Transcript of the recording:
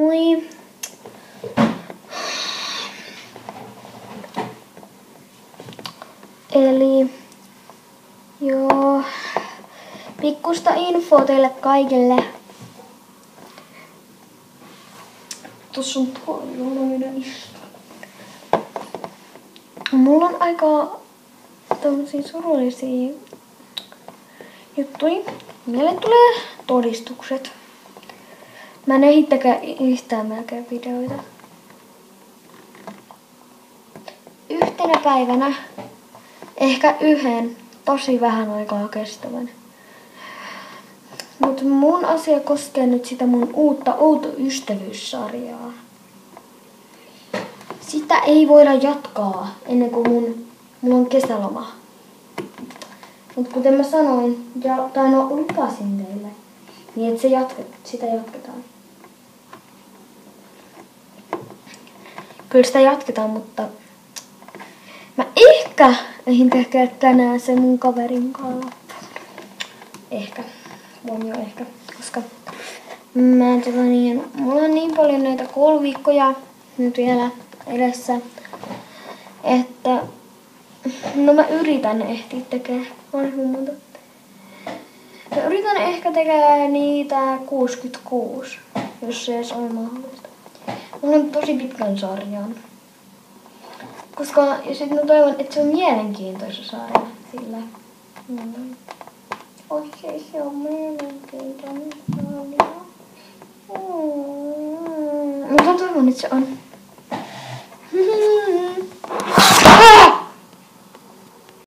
Moi. Eli joo, pikkusta infoa teille kaikille. Tuossa on toinen istua. Mulla on aika tämmösiä surullisia juttuja. Meille tulee todistukset. Mä en ehdi yhtään melkein videoita. Yhtenä päivänä, ehkä yhden, tosi vähän aikaa kestävän. Mut mun asia koskee nyt sitä mun uutta Outo ystävyyssarjaa. Sitä ei voida jatkaa ennen kuin mulla on kesäloma. Mut kuten mä sanoin, lupasin teille, niin että sitä jatketaan. Kyllä sitä jatketaan, mutta mä ehkä eihin tehdä tänään sen mun kaverin kanssa. Ehkä. Voin jo ehkä. Koska mulla on niin paljon näitä kouluviikkoja nyt vielä edessä, että no mä yritän ehtiä tekemään mahdollisimman monta. Mä yritän ehkä tekemään niitä 66, jos se edes on mahdollista. Mulla on tosi pitkän sarjan. Ja sit mä toivon, että se on mielenkiintoisa sarja sillä. Okei, se on mielenkiintoinen sarja. Mutta toivon, että se on.